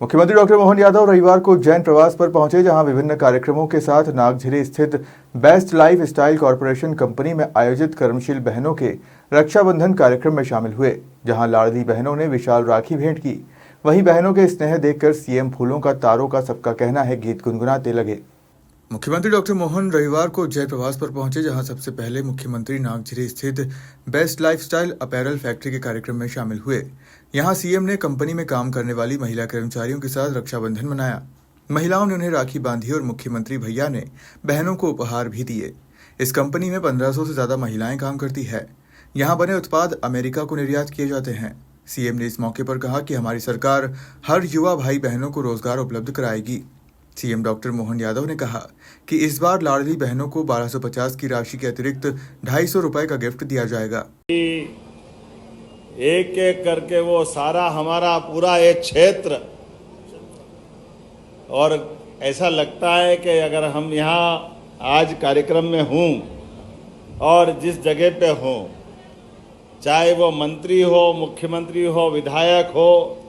मुख्यमंत्री डॉक्टर मोहन यादव रविवार को उज्जैन प्रवास पर पहुंचे, जहां विभिन्न कार्यक्रमों के साथ नागझिरी स्थित best life style corporation company में आयोजित कर्मशील बहनों के रक्षाबंधन कार्यक्रम में शामिल हुए, जहां लाडली बहनों ने विशाल राखी भेंट की। वहीं बहनों के स्नेह देखकर सीएम फूलों का तारों का सबका कहना है गीत गुनगुनाते लगे। मुख्यमंत्री डॉक्टर मोहन रविवार को उज्जैन प्रवास पर पहुंचे, जहां सबसे पहले मुख्यमंत्री नागझिरी स्थित बेस्ट लाइफस्टाइल अपैरल फैक्ट्री के कार्यक्रम में शामिल हुए। यहां सीएम ने कंपनी में काम करने वाली महिला कर्मचारियों के साथ रक्षाबंधन मनाया। महिलाओं ने उन्हें राखी बांधी और मुख्यमंत्री भैया ने बहनों को उपहार भी दिए। इस कंपनी में 1500 से ज्यादा महिलाएं काम करती है। यहाँ बने उत्पाद अमेरिका को निर्यात किए जाते हैं। सीएम ने इस मौके पर कहा कि हमारी सरकार हर युवा भाई बहनों को रोजगार उपलब्ध कराएगी। सीएम डॉक्टर मोहन यादव ने कहा कि इस बार लाडली बहनों को 1250 की राशि के अतिरिक्त 250 रुपए का गिफ्ट दिया जाएगा। एक एक करके वो सारा हमारा पूरा एक क्षेत्र, और ऐसा लगता है कि अगर हम यहाँ आज कार्यक्रम में हूँ और जिस जगह पे हूँ, चाहे वो मंत्री हो, मुख्यमंत्री हो, विधायक हो,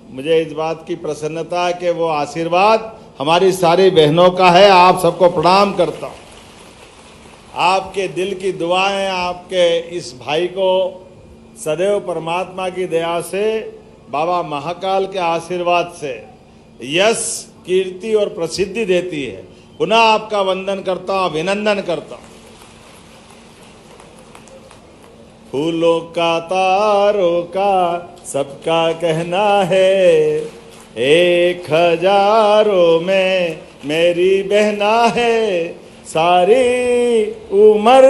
मुझे इस बात की प्रसन्नता है कि वो आशीर्वाद हमारी सारी बहनों का है। आप सबको प्रणाम करता हूँ। आपके दिल की दुआएं, आपके इस भाई को सदैव परमात्मा की दया से, बाबा महाकाल के आशीर्वाद से यश, कीर्ति और प्रसिद्धि देती है। पुनः आपका वंदन करता हूँ, अभिनंदन करता हूँ। फूलों का तारों का सबका कहना है, 1000 में मेरी बहना है, सारी उम्र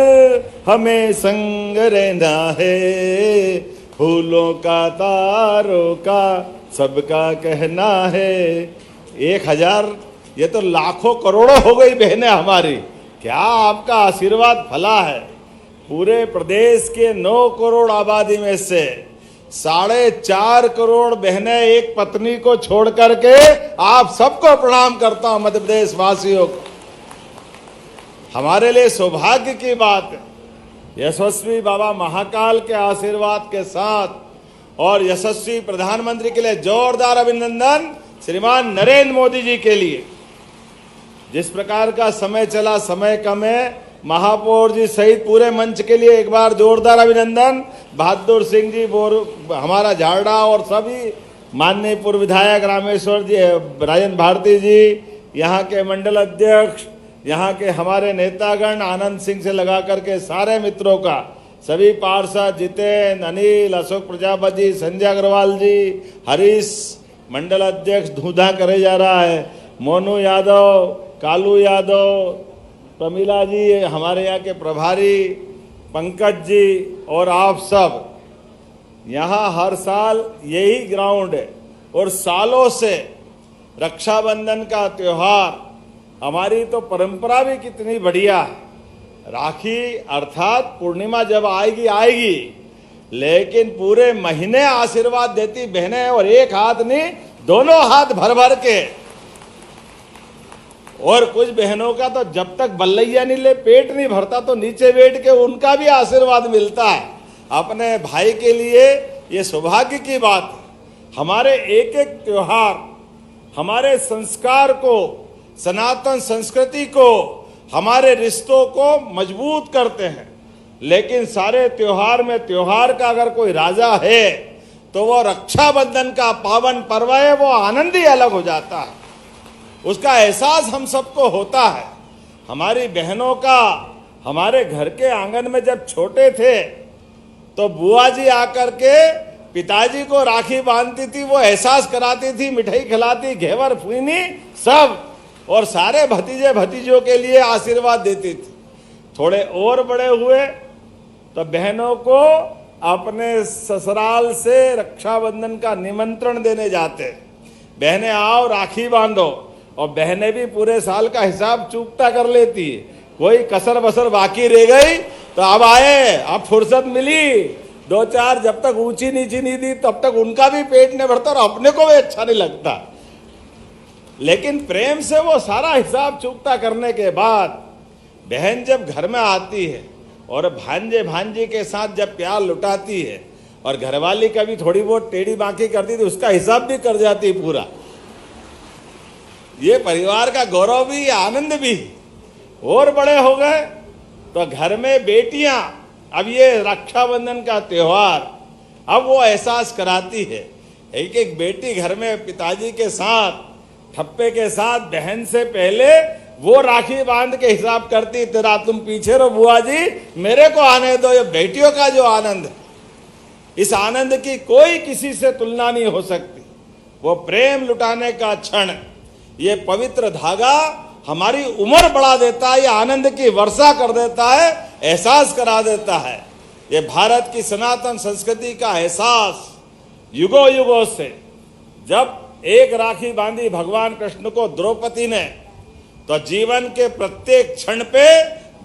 हमें संग रहना है। फूलों का तारों का सबका कहना है। 1000, ये तो लाखों करोड़ों हो गई बहनें हमारी। क्या आपका आशीर्वाद फला है। पूरे प्रदेश के 9 करोड़ आबादी में से 4.5 करोड़ बहनें एक पत्नी को छोड़ करके, आप सबको प्रणाम करता हूं, मध्य प्रदेश वासियों को। हमारे लिए सौभाग्य की बात है। यशस्वी बाबा महाकाल के आशीर्वाद के साथ और यशस्वी प्रधानमंत्री के लिए जोरदार अभिनंदन श्रीमान नरेंद्र मोदी जी के लिए। जिस प्रकार का समय चला, समय कम है। महापौर जी सहित पूरे मंच के लिए एक बार जोरदार अभिनंदन। बहादुर सिंह जी, हमारा झारडा और सभी माननीय पूर्व विधायक रामेश्वर जी, राजेंद्र भारती जी, यहाँ के मंडल अध्यक्ष, यहाँ के हमारे नेतागण, आनंद सिंह से लगा करके सारे मित्रों का, सभी पार्षद, जितेंद्र, अनिल, अशोक प्रजापति, संजय अग्रवाल जी, हरीश मंडल अध्यक्ष धूधा करे जा रहा है, मोनू यादव, कालू यादव, प्रमिला जी, हमारे यहाँ के प्रभारी पंकज जी, और आप सब। यहाँ हर साल यही ग्राउंड है और सालों से रक्षाबंधन का त्योहार, हमारी तो परंपरा भी कितनी बढ़िया है। राखी अर्थात पूर्णिमा जब आएगी, लेकिन पूरे महीने आशीर्वाद देती बहनें, और एक हाथ नहीं, दोनों हाथ भर भर के। और कुछ बहनों का तो जब तक बल्लैया नहीं ले पेट नहीं भरता, तो नीचे बैठ के उनका भी आशीर्वाद मिलता है। अपने भाई के लिए ये सौभाग्य की बात है। हमारे एक एक त्योहार हमारे संस्कार को, सनातन संस्कृति को, हमारे रिश्तों को मजबूत करते हैं। लेकिन सारे त्योहार में त्योहार का अगर कोई राजा है तो वो रक्षाबंधन का पावन पर्व है। वो आनंद ही अलग हो जाता है, उसका एहसास हम सबको होता है। हमारी बहनों का, हमारे घर के आंगन में जब छोटे थे तो बुआ जी आकर के पिताजी को राखी बांधती थी, वो एहसास कराती थी, मिठाई खिलाती, घेवर फूनी सब, और सारे भतीजे भतीजों के लिए आशीर्वाद देती थी। थोड़े और बड़े हुए तो बहनों को अपने ससुराल से रक्षाबंधन का निमंत्रण देने जाते। बहनें आओ, राखी बांधो, और बहनें भी पूरे साल का हिसाब चूकता कर लेती है। कोई कसर बसर बाकी रह गई तो अब आए, अब फुर्सत मिली, 2-4 जब तक ऊंची नीची नहीं दी तब तक उनका भी पेट नहीं भरता और अपने को भी अच्छा नहीं लगता। लेकिन प्रेम से वो सारा हिसाब चूकता करने के बाद बहन जब घर में आती है और भांजे भांजी के साथ जब प्यार लुटाती है, और घरवाली कभी थोड़ी बहुत टेढ़ी बाकी करती थी, उसका हिसाब भी कर जाती पूरा। ये परिवार का गौरव भी, आनंद भी। और बड़े हो गए तो घर में बेटियां, अब ये रक्षाबंधन का त्योहार अब वो एहसास कराती है। एक एक बेटी घर में पिताजी के साथ, ठप्पे के साथ, बहन से पहले वो राखी बांध के हिसाब करती, तेरा तुम पीछे रहो बुआ जी, मेरे को आने दो। ये बेटियों का जो आनंद है, इस आनंद की कोई किसी से तुलना नहीं हो सकती। वो प्रेम लुटाने का क्षण, ये पवित्र धागा हमारी उम्र बढ़ा देता है, ये आनंद की वर्षा कर देता है, एहसास करा देता है। ये भारत की सनातन संस्कृति का एहसास युगों युगों से, जब एक राखी बांधी भगवान कृष्ण को द्रौपदी ने, तो जीवन के प्रत्येक क्षण पे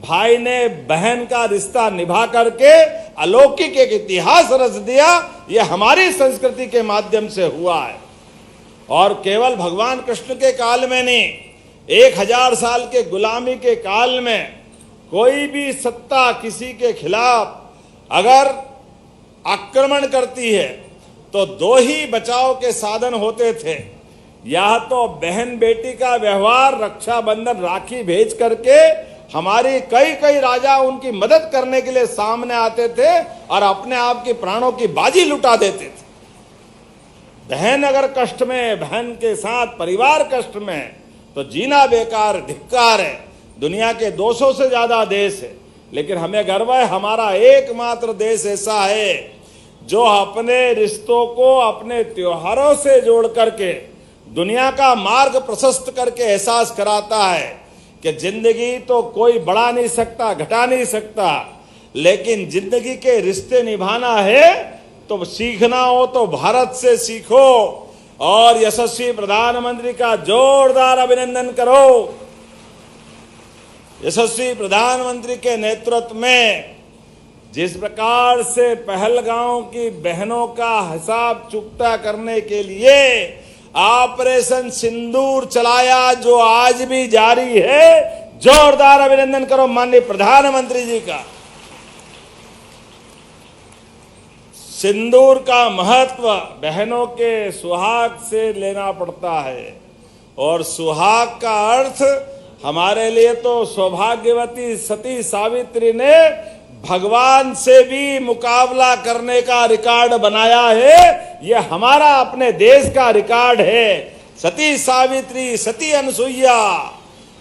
भाई ने बहन का रिश्ता निभा करके अलौकिक एक इतिहास रच दिया। ये हमारी संस्कृति के माध्यम से हुआ है। और केवल भगवान कृष्ण के काल में नहीं, 1000 साल के गुलामी के काल में कोई भी सत्ता किसी के खिलाफ अगर आक्रमण करती है तो दो ही बचाव के साधन होते थे, या तो बहन बेटी का व्यवहार, रक्षाबंधन, राखी भेज करके हमारी कई कई राजा उनकी मदद करने के लिए सामने आते थे और अपने आप की प्राणों की बाजी लुटा देते थे। बहन अगर कष्ट में, बहन के साथ परिवार कष्ट में, तो जीना बेकार, धिक्कार है। दुनिया के 200 से ज्यादा देश है, लेकिन हमें गर्व है हमारा एकमात्र देश ऐसा है जो अपने रिश्तों को अपने त्योहारों से जोड़ करके दुनिया का मार्ग प्रशस्त करके एहसास कराता है कि जिंदगी तो कोई बढ़ा नहीं सकता, घटा नहीं सकता, लेकिन जिंदगी के रिश्ते निभाना है तो सीखना हो तो भारत से सीखो। और यशस्वी प्रधानमंत्री का जोरदार अभिनंदन करो। यशस्वी प्रधानमंत्री के नेतृत्व में जिस प्रकार से पहलगांव की बहनों का हिसाब चुकता करने के लिए ऑपरेशन सिंदूर चलाया, जो आज भी जारी है, जोरदार अभिनंदन करो माननीय प्रधानमंत्री जी का। सिंदूर का महत्व बहनों के सुहाग से लेना पड़ता है, और सुहाग का अर्थ हमारे लिए तो सौभाग्यवती सती सावित्री ने भगवान से भी मुकाबला करने का रिकॉर्ड बनाया है। यह हमारा अपने देश का रिकॉर्ड है। सती सावित्री, सती अनसुईया,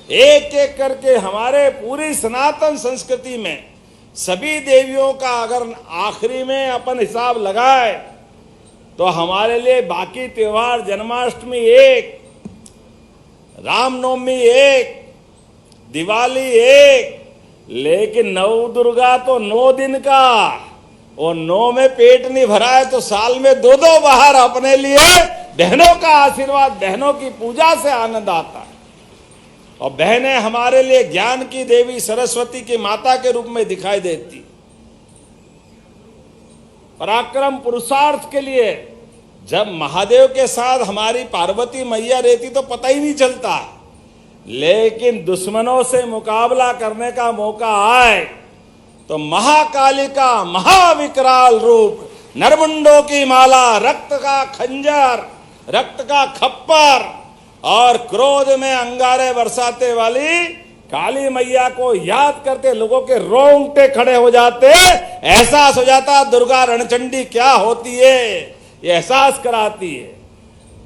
एक एक करके हमारे पूरी सनातन संस्कृति में सभी देवियों का अगर आखिरी में अपन हिसाब लगाए तो हमारे लिए बाकी त्योहार, जन्माष्टमी एक, रामनवमी एक, दिवाली एक, लेकिन नव दुर्गा तो 9 दिन का, और 9 में पेट नहीं भरा है तो साल में 2-2 बाहर अपने लिए बहनों का आशीर्वाद, बहनों की पूजा से आनंद आता है। और बहनें हमारे लिए ज्ञान की देवी, सरस्वती की माता के रूप में दिखाई देती। पराक्रम पुरुषार्थ के लिए जब महादेव के साथ हमारी पार्वती मैया रहती तो पता ही नहीं चलता, लेकिन दुश्मनों से मुकाबला करने का मौका आए तो महाकाली का महाविकराल रूप, नरमुंडों की माला, रक्त का खंजर, रक्त का खप्पर और क्रोध में अंगारे बरसाते वाली काली मैया को याद करते लोगों के रोंगटे खड़े हो जाते, एहसास हो जाता दुर्गा रणचंडी क्या होती है, ये एहसास कराती है।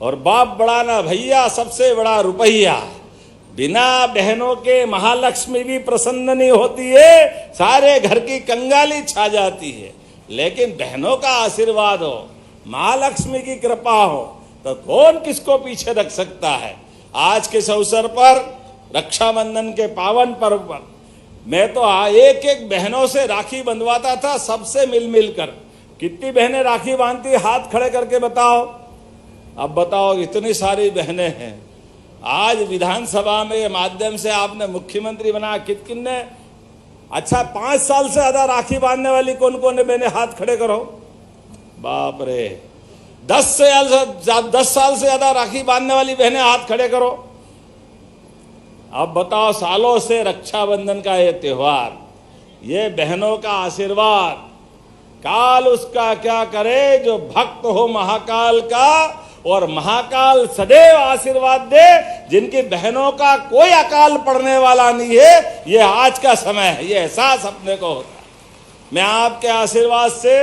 और बाप बड़ा ना भैया, सबसे बड़ा रुपया। बिना बहनों के महालक्ष्मी भी प्रसन्न नहीं होती है, सारे घर की कंगाली छा जाती है। लेकिन बहनों का आशीर्वाद हो, महालक्ष्मी की कृपा हो, तो कौन किसको पीछे रख सकता है। आज के इस अवसर पर, रक्षाबंधन के पावन पर्व पर, मैं तो एक एक बहनों से राखी बंधवाता था, सबसे मिल मिलकर। कितनी बहनें राखी बांधती, हाथ खड़े करके बताओ। अब बताओ, इतनी सारी बहनें हैं। आज विधानसभा में माध्यम से आपने मुख्यमंत्री बना, कितने, अच्छा 5 साल से ज्यादा राखी बांधने वाली कौन कौन है बहनें, हाथ खड़े करो। बाप रे, 10 साल से ज्यादा राखी बांधने वाली बहनें हाथ खड़े करो। अब बताओ, सालों से रक्षाबंधन का ये त्योहार, ये बहनों का आशीर्वाद काल उसका क्या करे जो भक्त हो महाकाल का, और महाकाल सदैव आशीर्वाद दे जिनकी बहनों का कोई अकाल पड़ने वाला नहीं है। ये आज का समय है, ये एहसास अपने को होता है। मैं आपके आशीर्वाद से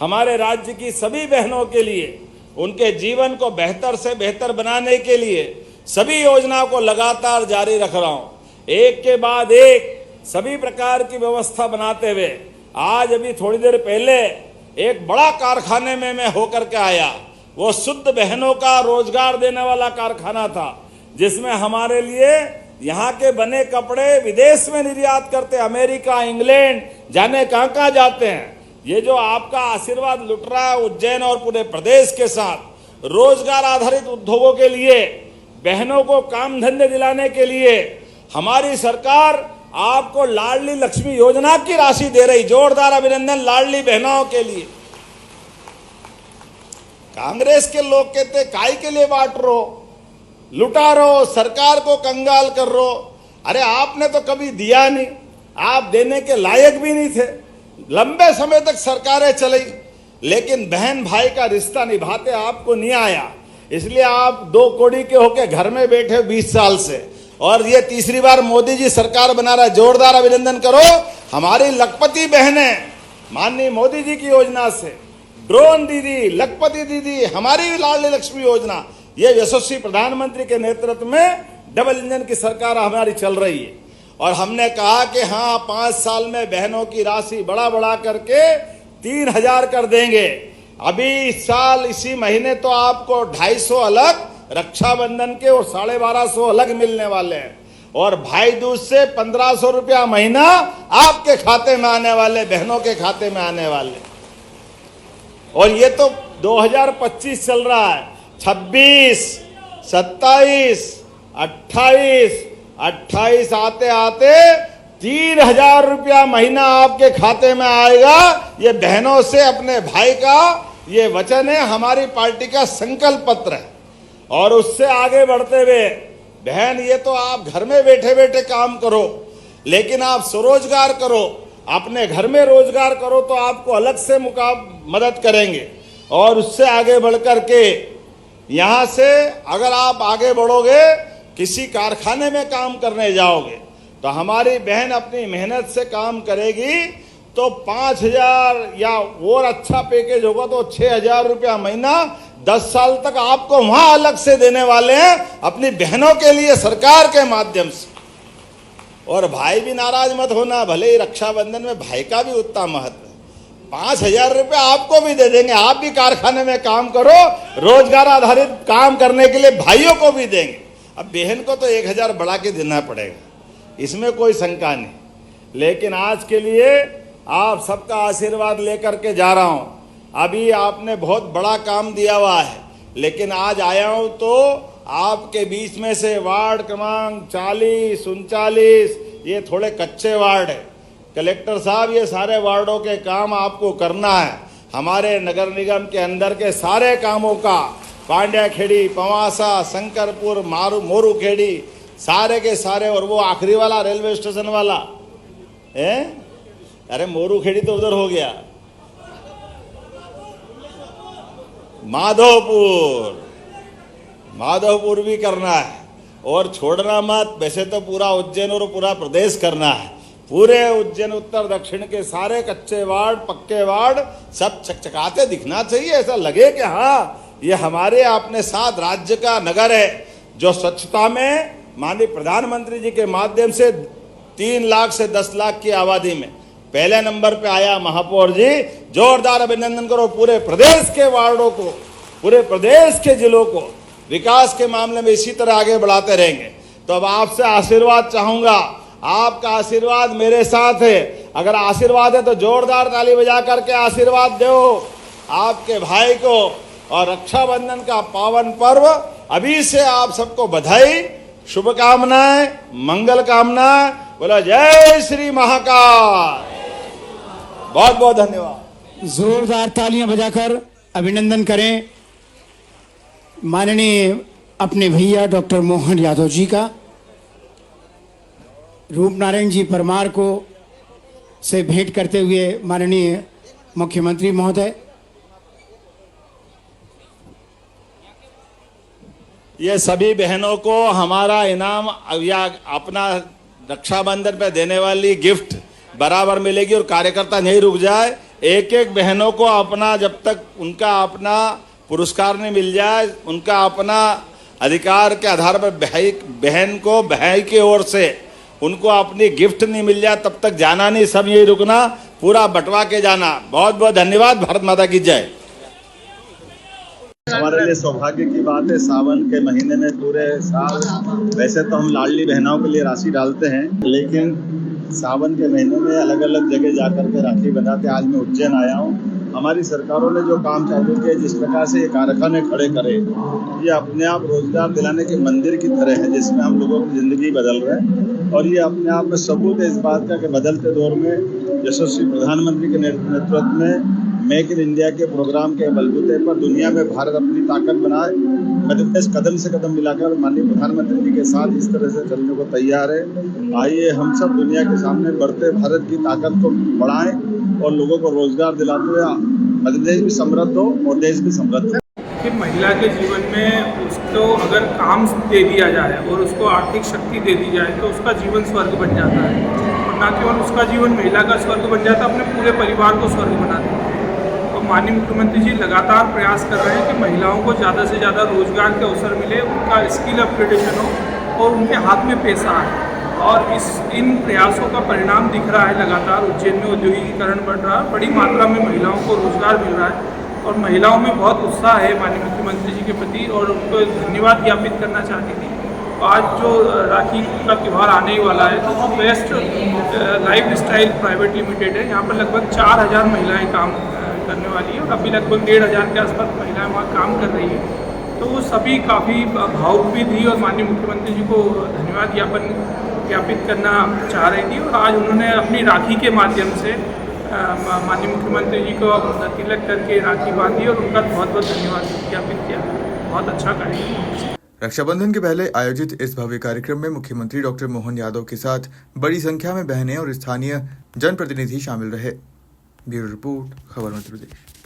हमारे राज्य की सभी बहनों के लिए, उनके जीवन को बेहतर से बेहतर बनाने के लिए सभी योजनाओं को लगातार जारी रख रहा हूं। एक के बाद एक सभी प्रकार की व्यवस्था बनाते हुए आज अभी थोड़ी देर पहले एक बड़ा कारखाने में मैं होकर के आया। वो शुद्ध बहनों का रोजगार देने वाला कारखाना था, जिसमें हमारे लिए यहाँ के बने कपड़े विदेश में निर्यात करते, अमेरिका, इंग्लैंड, जाने कहाँ जाते हैं। ये जो आपका आशीर्वाद लुट रहा है उज्जैन और पूरे प्रदेश के साथ, रोजगार आधारित उद्योगों के लिए, बहनों को काम धंधे दिलाने के लिए हमारी सरकार आपको लाडली लक्ष्मी योजना की राशि दे रही। जोरदार अभिनंदन लाडली बहनों के लिए। कांग्रेस के लोग कहते काई के लिए बांट रो, लुटा रो, सरकार को कंगाल कर रो। अरे आपने तो कभी दिया नहीं, आप देने के लायक भी नहीं थे। लंबे समय तक सरकारें चली, लेकिन बहन भाई का रिश्ता निभाते आपको नहीं आया। इसलिए आप दो कोड़ी के होके घर में बैठे 20 साल से, और ये तीसरी बार मोदी जी सरकार बना रहा है। जोरदार अभिनंदन करो हमारी लखपति बहनें, माननीय मोदी जी की योजना से ड्रोन दीदी, लखपति दीदी, हमारी लाडली लक्ष्मी योजना, ये यशस्वी प्रधानमंत्री के नेतृत्व में डबल इंजन की सरकार हमारी चल रही है। और हमने कहा कि हाँ 5 साल में बहनों की राशि बढ़ा करके 3000 कर देंगे। अभी इस साल इसी महीने तो आपको 250 अलग रक्षाबंधन के और 1250 अलग मिलने वाले हैं, और भाई दूज से 1500 रुपया महीना आपके खाते में आने वाले, बहनों के खाते में आने वाले। और ये तो 2025 चल रहा है, 26, 27, 28 आते आते 3000 रुपया महीना आपके खाते में आएगा। ये बहनों से अपने भाई का ये वचन है, हमारी पार्टी का संकल्प पत्र है। और उससे आगे बढ़ते हुए बहन, ये तो आप घर में बैठे बैठे काम करो, लेकिन आप स्वरोजगार करो, अपने घर में रोजगार करो, तो आपको अलग से मदद करेंगे। और उससे आगे बढ़कर के यहाँ से अगर आप आगे बढ़ोगे, किसी कारखाने में काम करने जाओगे, तो हमारी बहन अपनी मेहनत से काम करेगी तो 5000 या और अच्छा पैकेज होगा तो 6000 रुपया महीना 10 साल तक आपको वहां अलग से देने वाले हैं अपनी बहनों के लिए सरकार के माध्यम से। और भाई भी नाराज मत होना, भले ही रक्षाबंधन में भाई का भी उतना महत्व है। 5000 रुपया आपको भी दे देंगे, आप भी कारखाने में काम करो, रोजगार आधारित काम करने के लिए भाइयों को भी देंगे। अब बहन को तो 1000 बढ़ा के देना पड़ेगा, इसमें कोई शंका नहीं। लेकिन आज के लिए आप सबका आशीर्वाद लेकर के जा रहा हूं। अभी आपने बहुत बड़ा काम दिया हुआ है, लेकिन आज आया हूं तो आपके बीच में से वार्ड क्रमांक 40, 39 ये थोड़े कच्चे वार्ड है। कलेक्टर साहब, ये सारे वार्डों के काम आपको करना है। हमारे नगर निगम के अंदर के सारे कामों का, पांड्या खेड़ी, पवासा, शंकरपुर, मोरू खेड़ी, सारे के सारे, और वो आखिरी वाला रेलवे स्टेशन वाला है, अरे मोरू खेड़ी तो उधर हो गया, माधोपुर भी करना है। और छोड़ना मत, वैसे तो पूरा उज्जैन और पूरा प्रदेश करना है। पूरे उज्जैन उत्तर दक्षिण के सारे कच्चे वार्ड, पक्के वार्ड सब चकचकाते दिखना चाहिए, ऐसा लगे कि हाँ ये हमारे अपने साथ राज्य का नगर है, जो स्वच्छता में माननीय प्रधानमंत्री जी के माध्यम से 3 लाख से 10 लाख की आबादी में पहले नंबर पे आया महापौर जी। जोरदार अभिनंदन करो पूरे प्रदेश के वार्डों को, पूरे प्रदेश के जिलों को विकास के मामले में इसी तरह आगे बढ़ाते रहेंगे। तो अब आपसे आशीर्वाद चाहूंगा, आपका आशीर्वाद मेरे साथ है। अगर आशीर्वाद है तो जोरदार ताली बजा करके आशीर्वाद दो आपके भाई को। और रक्षाबंधन का पावन पर्व, अभी से आप सबको बधाई, शुभकामनाएं, मंगल कामनाएं। बोला जय श्री महाकाल। बहुत बहुत धन्यवाद। जोरदार तालियां बजाकर अभिनंदन करें माननीय अपने भैया डॉक्टर मोहन यादव जी का। रूपनारायण जी परमार को से भेंट करते हुए माननीय मुख्यमंत्री महोदय। ये सभी बहनों को हमारा इनाम या अपना रक्षाबंधन पे देने वाली गिफ्ट बराबर मिलेगी और कार्यकर्ता नहीं रुक जाए। एक एक बहनों को अपना, जब तक उनका अपना पुरस्कार नहीं मिल जाए, उनका अपना अधिकार के आधार पर बहन को भाई की ओर से उनको अपनी गिफ्ट नहीं मिल जाए, तब तक जाना नहीं, सब यही रुकना, पूरा बंटवा के जाना। बहुत बहुत धन्यवाद। भारत माता की जय। हमारे लिए सौभाग्य की बात है, सावन के महीने में पूरे साल वैसे तो हम लाडली बहनों के लिए राशि डालते हैं, लेकिन सावन के महीने में अलग अलग जगह जाकर के राखी बंधाते। आज मैं उज्जैन आया हूँ। हमारी सरकारों ने जो काम चालू किया, जिस प्रकार से ये कारखाने खड़े करे, ये अपने आप रोजगार दिलाने के मंदिर की तरह है, जिसमें हम लोगों की जिंदगी बदल रहे हैं। और ये अपने आप में सबूत है इस बात का कि बदलते दौर में यशस्वी प्रधानमंत्री के नेतृत्व में मेक इन इंडिया के प्रोग्राम के बलबूते पर दुनिया में भारत अपनी ताकत बनाए। मध्य प्रदेश कदम से कदम मिलाकर माननीय प्रधानमंत्री जी के साथ इस तरह से चलने को तैयार है। आइए हम सब दुनिया के सामने बढ़ते भारत की ताकत को बढ़ाएं और लोगों को रोजगार दिलाते हुए मध्य प्रदेश भी समृद्ध हो और देश भी समृद्ध हो। कि महिला के जीवन में उसको अगर काम दे दिया जाए और उसको आर्थिक शक्ति दे दी जाए तो उसका जीवन स्वर्ग बन जाता है। और न केवल उसका जीवन महिला का स्वर्ग बन जाता है, अपने पूरे परिवार को स्वर्ग बना देता है। तो माननीय मुख्यमंत्री जी लगातार प्रयास कर रहे हैं कि महिलाओं को ज़्यादा से ज़्यादा रोजगार के अवसर मिले, उनका स्किल अपग्रेडेशन हो और उनके हाथ में पैसा आए। और इन प्रयासों का परिणाम दिख रहा है। लगातार उज्जैन में औद्योगिकीकरण बढ़ रहा है, बड़ी मात्रा में महिलाओं को रोजगार मिल रहा है और महिलाओं में बहुत उत्साह है माननीय मुख्यमंत्री जी के प्रति, और उनको धन्यवाद ज्ञापित करना चाहती थी। आज जो राखी का त्यौहार आने ही वाला है, तो best life style private limited है, यहाँ पर लगभग 4000 महिलाएं काम करने वाली है और अभी लगभग 1500 के आसपास महिलाएं वहाँ काम कर रही है। तो वो सभी काफ़ी भावुक भी थी और माननीय मुख्यमंत्री जी को धन्यवाद ज्ञापित करना चाह रही थी। और आज उन्होंने अपनी राखी के माध्यम से माननीय मुख्यमंत्री जी को तिलक करके राखी बांधी और उनका बहुत बहुत धन्यवाद ज्ञापित किया। बहुत अच्छा कार्यक्रम। रक्षाबंधन के पहले आयोजित इस भव्य कार्यक्रम में मुख्यमंत्री डॉक्टर मोहन यादव के साथ बड़ी संख्या में बहनें और स्थानीय जनप्रतिनिधि शामिल रहे। ब्यूरो रिपोर्ट, खबर मध्य प्रदेश।